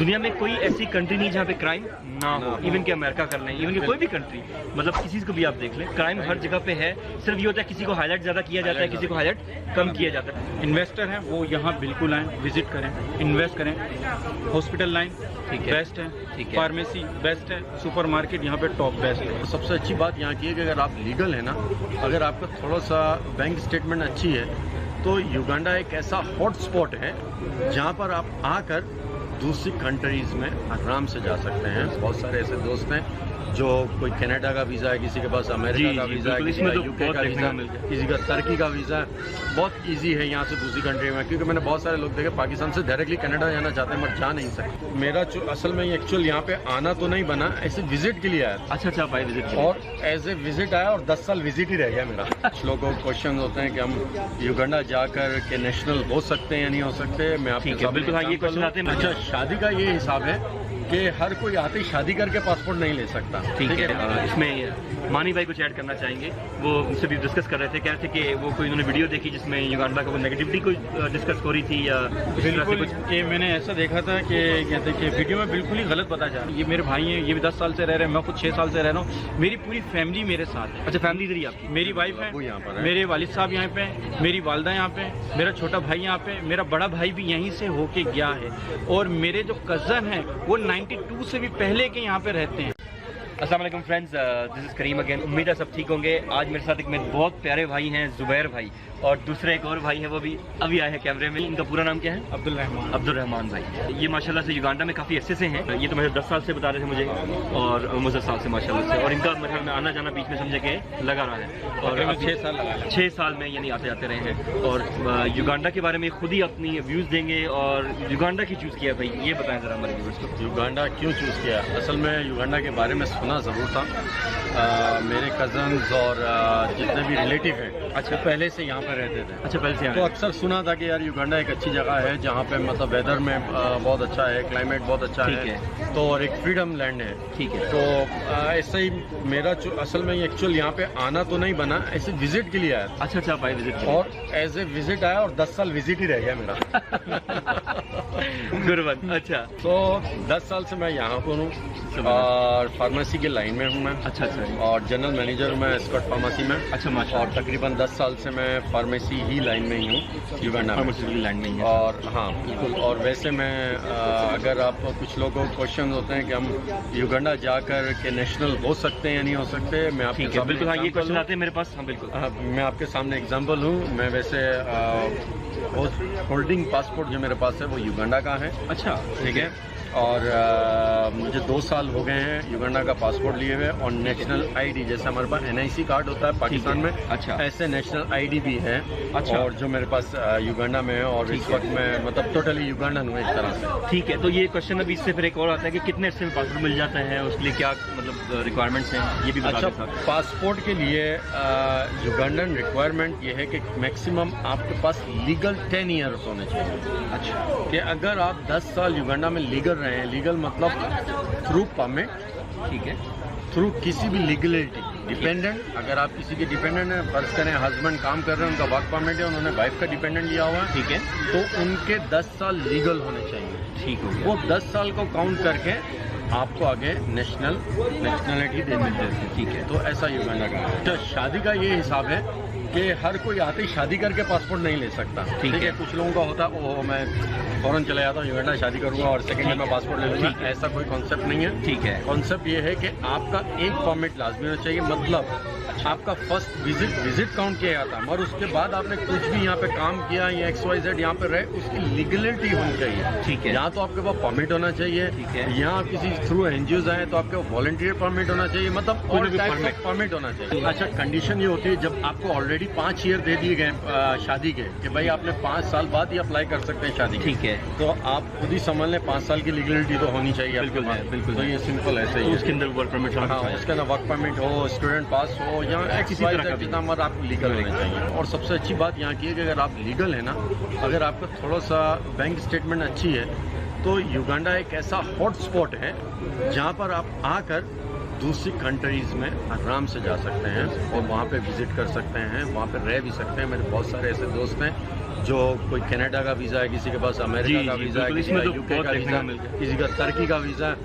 दुनिया में कोई ऐसी कंट्री नहीं जहाँ पे क्राइम ना हो, इवन कि अमेरिका कर लें, इवन कि कोई भी कंट्री, मतलब किसी को भी आप देख लें, क्राइम हर जगह पे है। सिर्फ ये होता है किसी को हाईलाइट ज़्यादा किया जाता है, किसी को हाईलाइट कम किया जाता है। इन्वेस्टर हैं वो यहाँ बिल्कुल आएँ, विजिट करें, इन्वेस्ट करें। हॉस्पिटल लाइन ठीक है, बेस्ट है, ठीक है, फार्मेसी बेस्ट है, सुपर मार्केट यहाँ पे टॉप बेस्ट है। सबसे अच्छी बात यहाँ की है कि अगर आप लीगल है ना, अगर आपका थोड़ा सा बैंक स्टेटमेंट अच्छी है, तो युगांडा एक ऐसा हॉट स्पॉट है जहाँ पर आप आकर दूसरी कंट्रीज में आराम से जा सकते हैं। बहुत सारे ऐसे दोस्त हैं जो कोई कनाडा का वीज़ा है, किसी के पास अमेरिका का वीज़ा है, किसी का यूके का वीज़ा है, किसी का तुर्की का वीज़ा है। बहुत इजी है यहाँ से दूसरी कंट्री में, क्योंकि मैंने बहुत सारे लोग देखे पाकिस्तान से डायरेक्टली कनाडा जाना चाहते हैं मगर जा नहीं सकते। मेरा जो असल में एक्चुअल यहाँ पे आना तो नहीं बना, ऐसे विजिट के लिए आया। अच्छा भाई विजिट, और एज ए विजिट आया और 10 साल विजिट ही रह गया मेरा। कुछ लोगों को क्वेश्चन होते हैं कि हम युगांडा जाकर के नेशनल हो सकते हैं या नहीं हो सकते। मैं आपके साथ बिल्कुल हाँ, ये क्वेश्चन आते हैं। अच्छा, शादी का ये हिसाब है कि हर कोई आते ही शादी करके पासपोर्ट नहीं ले सकता। ठीक है, इसमें मानी भाई कुछ ऐड करना चाहेंगे। वो मुझसे भी डिस्कस कर रहे थे, कह रहे थे कि वो कोई उन्होंने वीडियो देखी जिसमें युगांडा का नेगेटिविटी कोई डिस्कस हो रही थी या बिल्कुल। ये मैंने ऐसा देखा था कि कहते कि वीडियो में बिल्कुल ही गलत बताया जा रहा है। ये मेरे भाई हैं, ये भी 10 साल से रह रहे हैं, मैं खुद 6 साल से रह रहा हूँ, मेरी पूरी फैमिली मेरे साथ है। अच्छा, फैमिली इधर ही आपकी? मेरी वाइफ है, मेरे वालिद साहब यहाँ पे, मेरी वालदा यहाँ पे, मेरा छोटा भाई यहाँ पे, मेरा बड़ा भाई भी यहीं से होके गया है, और मेरे जो कज़न हैं वो 92 से भी पहले के यहाँ पे रहते हैं। अस्सलाम वालेकुम friends, this is Karim again. उम्मीद है सब ठीक होंगे। आज मेरे साथ एक मेरे बहुत प्यारे भाई हैं, जुबैर भाई, और दूसरे एक और भाई हैं, वो भी अभी आए हैं कैमरे में। इनका पूरा नाम क्या है? अब्दुल रहमान भाई। ये माशाल्लाह से युगांडा में काफ़ी अच्छे से हैं। ये तो मुझे 10 साल से बता रहे थे मुझे, और मुझे साल से माशाल्लाह से, और इनका मतलब में आना जाना बीच में समझे के लगा रहा है, और 6 साल में यानी आते जाते रहे हैं। और युगांडा के बारे में खुद ही अपनी व्यूज़ देंगे। और युगांडा क्यों चूज़ किया भाई, ये बताएं ज़रा हमारे व्यूअर्स को। युगांडा क्यों चूज़ किया? असल में युगांडा के बारे में सुना ज़रूर था। मेरे कज़न्स और जितने भी रिलेटिव हैं, अच्छा, पहले से यहाँ पर रहते थे। अच्छा, पहले से तो अक्सर सुना था कि यार युगांडा एक अच्छी जगह है जहाँ पे मतलब वेदर में बहुत अच्छा है, क्लाइमेट बहुत अच्छा है, तो और एक फ्रीडम लैंड है। ठीक है, तो ऐसे ही मेरा जो असल में एक्चुअल यहाँ पे आना तो नहीं बना, ऐसे विजिट के लिए आया। अच्छा भाई विजिट, और एज ए विजिट आया और 10 साल विजिट ही रह गया मेरा। गुरबन। अच्छा, तो 10 साल से मैं यहाँ पर हूँ और फार्मेसी के लाइन में हूँ मैं। अच्छा, और जनरल मैनेजर हूँ मैं स्कॉट फार्मेसी में। अच्छा माशाल्लाह। और तकरीबन 10 साल से मैं फार्मेसी ही लाइन में ही हूँ युगांडा में। फार्मेसी लाइन में ही है। और हाँ बिल्कुल। और वैसे मैं अगर आप कुछ लोगों को क्वेश्चन होते हैं कि हम युगांडा जाकर के नेशनल हो सकते हैं या नहीं हो सकते, मैं आपके सामने बिल्कुल हाँ, ये क्वेश्चन आते हैं मेरे पास। हाँ बिल्कुल, मैं आपके सामने एग्जांपल हूँ। मैं वैसे होल्डिंग पासपोर्ट जो मेरे पास है वो युगांडा का है। अच्छा, ठीक है। और मुझे 2 साल हो गए हैं युगांडा का पासपोर्ट लिए हुए, और नेशनल आईडी, जैसे हमारे पास NIC कार्ड होता है पाकिस्तान में, अच्छा, ऐसे नेशनल आईडी भी है। अच्छा, और जो मेरे पास युगांडा में है, और इस वक्त मैं मतलब टोटली युगांडन हूँ एक तरह से। ठीक है। तो ये क्वेश्चन अभी इससे फिर एक और आता है कि कितने अर्से में पासपोर्ट मिल जाता है, उसके लिए क्या मतलब रिक्वायरमेंट्स हैं, ये भी बता अच्छा, पासपोर्ट के लिए युगांडन रिक्वायरमेंट ये है कि मैक्सिमम आपके पास लीगल 10 ईयर्स होने चाहिए। अच्छा, कि अगर आप 10 साल युगांडा में लीगल रहे हैं, लीगल मतलब थ्रू परमिट, ठीक है, थ्रू किसी भी लीगलिटी, डिपेंडेंट, अगर आप किसी के डिपेंडेंट हैं, फर्ज करें हस्बैंड काम कर रहे हैं, उनका वर्क परमिट है, उन्होंने वाइफ का डिपेंडेंट लिया हुआ है, ठीक है, तो उनके 10 साल लीगल होने चाहिए। ठीक हो गया। वो 10 साल को काउंट करके आपको आगे नेशनलिटी दे देते हैं। ठीक है, तो ऐसा युगांडा का है। तो शादी का ये हिसाब है कि हर कोई आते ही शादी करके पासपोर्ट नहीं ले सकता। ठीक है, कुछ लोगों का होता है ओ मैं फौरन चला जाता हूँ युगांडा, शादी करूंगा और सेकंड डे में पासपोर्ट ले लूंगा। ऐसा कोई कॉन्सेप्ट नहीं है। ठीक है, कॉन्सेप्ट ये है कि आपका एक परमिट लाजमी होना चाहिए, मतलब आपका फर्स्ट विजिट काउंट किया जाता है, और उसके बाद आपने कुछ भी यहाँ पे काम किया या XYZ यहाँ पे रहे, उसकी लीगलिटी होनी चाहिए। ठीक है, यहाँ तो आपके पास परमिट होना चाहिए। ठीक है, यहाँ आप किसी थ्रू NGOs आए तो आपके वॉलंटियर परमिट होना चाहिए, मतलब ऑल टाइप ऑफ परमिट होना चाहिए। अच्छा, कंडीशन ये होती है जब आपको ऑलरेडी 5 ईयर दे दिए गए शादी के, कि भाई आपने 5 साल बाद ही अप्लाई कर सकते हैं शादी। ठीक है, तो आप खुद ही समझ लें 5 साल की लीगलिटी तो होनी चाहिए। बिल्कुल बिल्कुल, तो ये सिंपल ऐसे ही। उसके अंदर वर्क परमिट, हाँ, उसके अंदर वर्क परमिट हो, स्टूडेंट पास हो, या किसी तरह का जितना मत आपको लीगल होना चाहिए। और सबसे अच्छी बात यहाँ की है कि अगर आप लीगल है ना, अगर आपका थोड़ा सा बैंक स्टेटमेंट अच्छी है, तो युगांडा एक ऐसा हॉट स्पॉट है जहाँ पर आप आकर दूसरी कंट्रीज़ में आराम से जा सकते हैं और वहाँ पे विज़िट कर सकते हैं, वहाँ पे रह भी सकते हैं। मेरे बहुत सारे ऐसे दोस्त हैं जो कोई कनाडा का वीज़ा है, किसी के पास अमेरिका का वीज़ा है, किसी का यूके का वीज़ा है, किसी का तुर्की का वीज़ा है।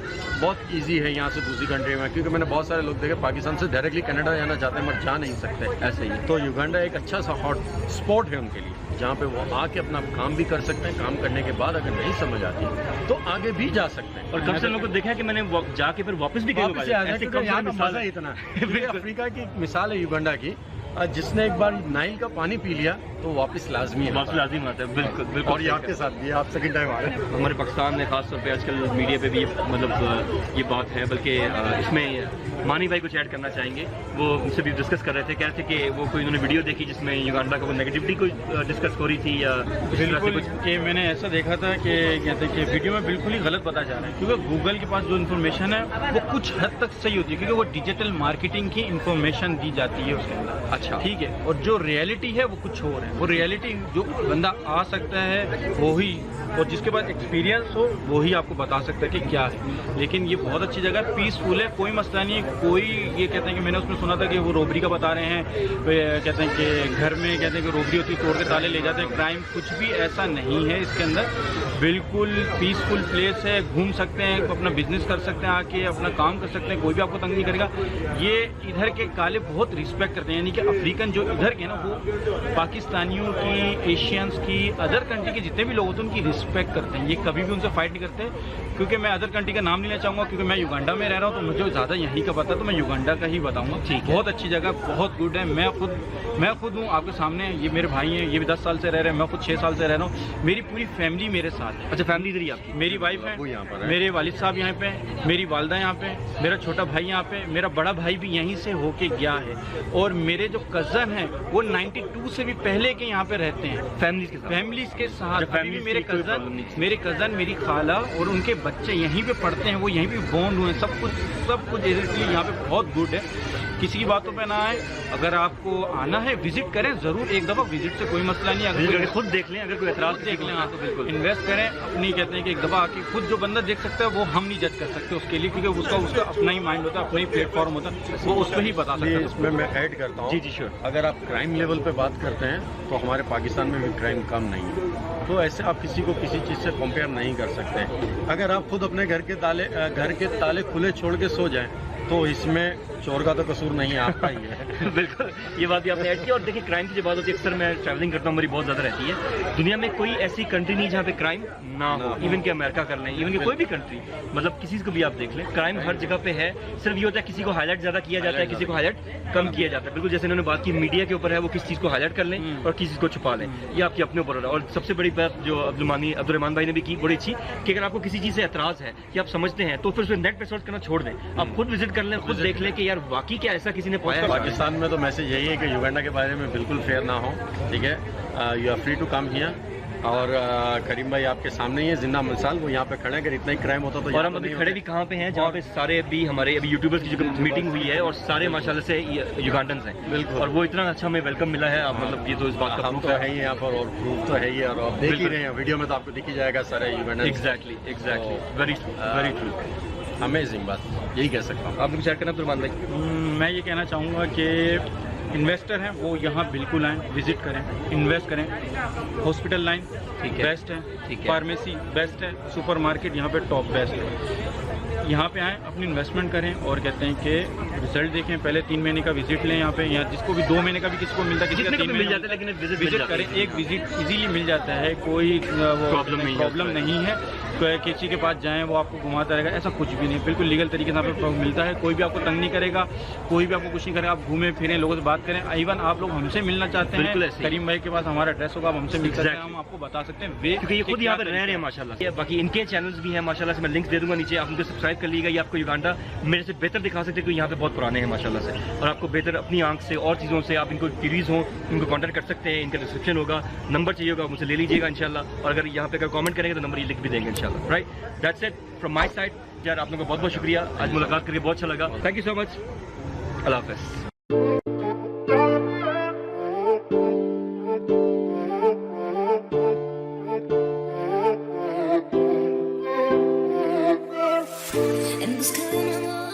बहुत इजी है यहाँ से दूसरी कंट्री में, क्योंकि मैंने बहुत सारे लोग देखे पाकिस्तान से डायरेक्टली कनाडा जाना चाहते हैं मगर जा नहीं सकते। ऐसे ही तो युगांडा एक अच्छा सा हॉट स्पॉट है उनके लिए, जहाँ पे वो आके अपना काम भी कर सकते हैं। काम करने के बाद अगर नहीं समझ आती तो आगे भी जा सकते हैं। और कम से लोगों को देखा है कि मैंने जाके फिर वापस भी यहाँ का मजा इतना है। अफ्रीका की मिसाल है युगांडा की, जिसने एक बार नाइल का पानी पी लिया तो वापस लाजमी है, वापस लाजिम आता है। बिल्कुल बिल्कुल। और ये आपके साथ भी, आप सेकंड टाइम आ रहे हैं। हमारे पाकिस्तान में खासतौर पे आजकल मीडिया पे भी मतलब ये बात है, बल्कि इसमें मानी भाई कुछ ऐड करना चाहेंगे। वो मुझसे भी डिस्कस कर रहे थे, कह रहे थे कि वो कोई उन्होंने वीडियो देखी जिसमें युगांडा का वो नेगेटिविटी कोई डिस्कस हो रही थी या बिल्कुल कि मैंने ऐसा देखा था कि कहते हैं कि वीडियो में बिल्कुल ही गलत बता जा रहा है, क्योंकि गूगल के पास जो इन्फॉर्मेशन है वो कुछ हद तक सही होती है, क्योंकि वो डिजिटल मार्केटिंग की इन्फॉर्मेशन दी जाती है उसके अंदर। अच्छा, ठीक है। और जो रियलिटी है वो कुछ और है। वो रियलिटी जो बंदा आ सकता है वो ही, और जिसके पास एक्सपीरियंस हो वो ही आपको बता सकता है कि क्या है। लेकिन ये बहुत अच्छी जगह है, पीसफुल है, कोई मसला नहीं है। कोई ये कहते हैं कि मैंने उसमें सुना था कि वो रोबरी का बता रहे हैं, कहते हैं कि घर में कहते हैं कि रोबरी होती है, तोड़ के ताले ले जाते हैं, क्राइम, कुछ भी ऐसा नहीं है इसके अंदर। बिल्कुल पीसफुल प्लेस है, घूम सकते हैं, अपना बिजनेस कर सकते हैं, आके अपना काम कर सकते हैं, कोई भी आपको तंग नहीं करेगा। ये इधर के काले बहुत रिस्पेक्ट करते हैं, यानी कि अफ्रीकन जो इधर के ना वो पाकिस्तानियों की, एशियंस की, अदर कंट्री के जितने भी लोग होते हैं उनकी रिस्पेक्ट करते हैं। ये कभी भी उनसे फाइट नहीं करते। क्योंकि मैं अदर कंट्री का नाम नहीं लेना चाहूँगा, क्योंकि मैं युगांडा में रह रहा हूँ तो मुझे ज़्यादा यहीं का पता है, तो मैं युगांडा का ही बताऊँगा। ठीक, बहुत अच्छी जगह, बहुत गुड है। मैं खुद हूँ आपके सामने, ये मेरे भाई हैं, ये भी 10 साल से रह रहे हैं, मैं खुद 6 साल से रह रहा हूँ। मेरी पूरी फैमिली मेरे साथ है। अच्छा, फैमिली इधर ही आपकी? मेरी वाइफ है, मेरे वालिद साहब यहाँ पे, मेरी वालदा यहाँ पे, मेरा छोटा भाई यहाँ पे, मेरा बड़ा भाई भी यहीं से होके गया है, और मेरे जो कज़न हैं वो 92 से भी पहले के यहाँ पे रहते हैं फैमिलीज के साथ। अभी भी मेरे कज़न, मेरी खाला और उनके बच्चे यहीं पे पढ़ते हैं, वो यहीं पे बॉन्ड हुए हैं। सब कुछ इसलिए यहाँ पे बहुत गुड है। किसी की बातों पे ना आए, अगर आपको आना है विजिट करें जरूर, एक दफ़ा विजिट से कोई मसला नहीं। अगर खुद देख लें, अगर कोई एतराज देख लें, हाँ तो बिल्कुल इन्वेस्ट करें अपनी। कहते हैं कि एक दफ़ा आके खुद जो बंदा देख सकता है वो हम नहीं जज कर सकते उसके लिए, क्योंकि उसका अपना ही माइंड होता है, अपना ही प्लेटफॉर्म होता है, वो उस पर ही बता सकता है। इसमें मैं ऐड करता हूँ, जी श्योर। अगर आप क्राइम लेवल पे बात करते हैं तो हमारे पाकिस्तान में भी क्राइम कम नहीं है, तो ऐसे आप किसी को किसी चीज़ से कंपेयर नहीं कर सकते। अगर आप खुद अपने घर के ताले खुले छोड़ के सो जाएं तो इसमें चोर का तो कसूर नहीं है, आपका ही है। बिल्कुल, ये बात भी आपने ऐड की। और देखिए, क्राइम की जो बात होती है, अक्सर मैं ट्रैवलिंग करता हूँ, मेरी बहुत ज़्यादा रहती है। दुनिया में कोई ऐसी कंट्री नहीं जहाँ पे क्राइम ना हो। इवन कि अमेरिका कर लें, इवन कि कोई भी कंट्री, मतलब किसी को भी आप देख लें, क्राइम हर जगह पे है। सिर्फ ये होता है किसी को हाईलाइट ज़्यादा किया जाता है, किसी को हाईलाइट कम किया जाता है। बिल्कुल जैसे इन्होंने बात की, मीडिया के ऊपर है, वो किस चीज़ को हाईलाइट कर लें और किस चीज़ को छुपा लें, ये आपके अपने ऊपर हो रहा है। और सबसे बड़ी बात जो अब्दुलरहमान भाई ने भी की, बड़ी अच्छी, कि अगर आपको किसी चीज़ से एतराज़ है कि आप समझते हैं तो फिर उसमें नेट पे सर्च करना छोड़ दें, आप खुद विजिट कर लें, खुद देख लें कि यार वाकई क्या ऐसा किसी ने पाया है। पाकिस्तान में तो मैसेज यही है कि युगांडा के बारे में बिल्कुल फेयर ना हो, ठीक है। You are free to come here. और करीम भाई आपके सामने ही है, जिन्ना मिसाल, वो यहाँ पे खड़े हैं। अगर इतना ही क्राइम होता तो, और हम अभी खड़े भी कहाँ पे हैं, जहाँ पे सारे अभी हमारे अभी यूट्यूबर्स की जो मीटिंग हुई है और सारे माशाल्लाह से युगांडन्स हैं। बिल्कुल। और वो इतना अच्छा हमें वेलकम मिला है, आप मतलब ये तो इस बात का हम तो है ही यहाँ पर, और प्रूफ तो है ही, और आप देख ही रहे हैं वीडियो में तो आपको दिख ही जाएगा सारे Ugandan. Exactly, very true. Amazing बात, यही कह सकता हूँ। आप कुछ ऐड करना अब्दुलरहमान भाई? मैं ये कहना चाहूँगा कि इन्वेस्टर हैं वो यहाँ बिल्कुल आएँ, विजिट करें, इन्वेस्ट करें। हॉस्पिटल लाइन बेस्ट है, फार्मेसी बेस्ट है, सुपरमार्केट यहाँ पे टॉप बेस्ट है। यहाँ पे आएँ, अपनी इन्वेस्टमेंट करें, और कहते हैं कि रिजल्ट देखें। पहले 3 महीने का विजिट लें यहाँ पे, यहाँ जिसको भी 2 महीने का भी किसी को मिलता है, किसी का 3 महीने मिल जाता है, लेकिन विजिट करें। एक विजिट इजीली मिल जाता है, कोई प्रॉब्लम नहीं है। किसी के पास जाएं वो आपको घुमाता रहेगा, ऐसा कुछ भी नहीं। बिल्कुल लीगल तरीके से आपको मिलता है, कोई भी आपको तंग नहीं करेगा, कोई भी आपको कुछ नहीं करेगा। आप घूमें फिरें, लोगों से बात करें। इवन आप लोग हमसे मिलना चाहते हैं, करीम भाई के पास हमारा एड्रेस होगा, आप हमसे मिल सकते हैं, हम आपको बता सकते हैं वे, क्योंकि ये खुद यहाँ पे रह रहे हैं माशाल्लाह। बाकी इनके चैनल्स भी हैं माशाल्लाह से, मैं लिंक्स दे दूंगा नीचे, आप उनको सब्सक्राइब कर लीजिएगा। ये आपको युगांडा मेरे से बेहतर दिखा सकते हैं, क्योंकि यहाँ पे बहुत पुराने हैं माशाल्लाह से, और आपको बेहतर अपनी आंख से और चीज़ों से आप इनको क्यूरीज हों, इनको कॉन्टैक्ट कर सकते हैं। इनका डिस्क्रिप्शन होगा, नंबर चाहिए होगा, मुझसे ले लीजिएगा इंशाल्लाह। और अगर यहाँ पे अगर कमेंट करेंगे तो नंबर ये लिख भी देंगे इंशाल्लाह। Right, that's it from my side. यार आप लोगों का बहुत बहुत शुक्रिया, आज मुलाकात करके बहुत अच्छा लगा। थैंक यू सो मच, अल्लाह हाफ़िज़। And it's coming on.